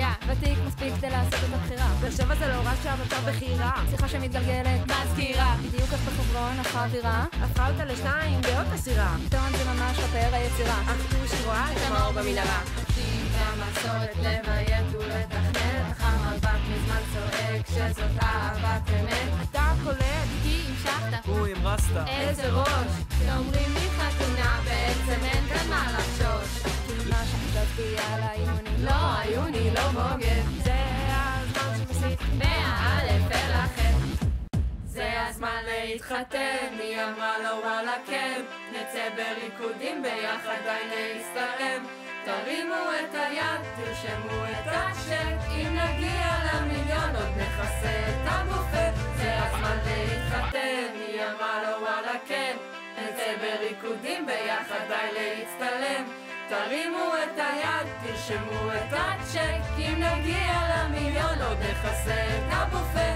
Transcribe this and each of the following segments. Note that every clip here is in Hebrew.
רגע, ותיק מספיק כדי לעשות את הבחירה. באר שבע זה לא רק שהמצב בחירה. שיחה שמתגלגלת, מזכירה בדיוק איך בחברון הפכה אווירה. הפכה אותה לשניים בעוד הסירה. טון זה ממש הפאר היצירה. אך שהיא רואה את המאור במנהרה. חופשים והמסורת לביית ולתכנן. החם מבט מזמן צועק שזאת אהבת אמת. אתה קולט כי המשכת הוא עם רסטה איזה ראש. שאומרים לי חתונה בעצם אין כאן מה לחשוש. כי מה שחשבתי על העיוני לא עיוני לא בוגד. זה הזמן שמסית מהאלף אל החטא. זה הזמן להתחתן. היא אמרה לו וואלה כן, נצא בריקודים ביחד די להסתרם. תרימו את היד, תרשמו את הצ'ק. אם נגיע למיליון עוד נכסה את הבופה. זה הזמן להתחתן, היא אמרה לו וואלה כן, נצא בריקודים ביחד די להצטלם. תרימו את היד, תרשמו את הצ'ק. אם נגיע למיליון עוד נכסה את הבופה.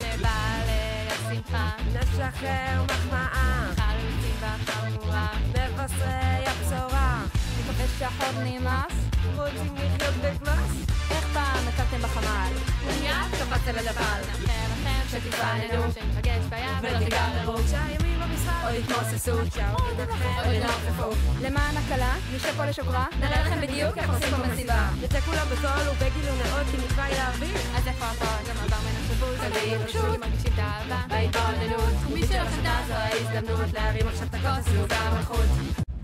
לבעלי השמחה נשחרר מחמאה, חלוצים בחמורה. מבשרי הבשורה, מקווה שהחוד נמאס. רוצים לחיות בגלס? איך פעם הקמתם בחמ"ל? מיד קפצת לדפל. נאחל לכם שתתפעננו, שניפגש בים ולא תיגררו. שהימים במשרד או התמוססות, שהעוד לכם או ינופפו. למען הקלה, נשב פה לשוקרה, נראה לכם בדיוק איך עושים פה מסיבה. נצא כולם בקול ובגילוי נאות כי נקבע להרוויח. אז איפה הכל? גם הברמן השבוז, ובהתרגשות מרגישים את האהבה בהתבוננות. ומי שלא חטא זו ההזדמנות להרים עכשיו את הכוס וגם החוץ.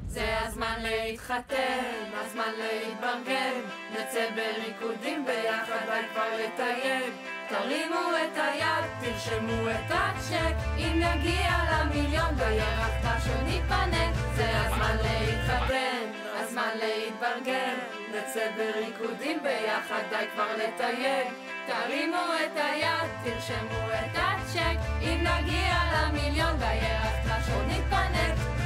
זה הזמן להתחתן, הזמן להתברגן. נצא בריקודים ביחד די כבר לטייל. תרימו את היד, תרשמו את הצ'ק. אם נגיע למיליון בירח תשון נתפנק. זה הזמן להתחתן, הזמן להתברגן. נצא בריקודים ביחד די כבר לטייל. תרימו את היד, תרשמו את הצ'ק. אם נגיע למיליון בירח תשון נתפנק.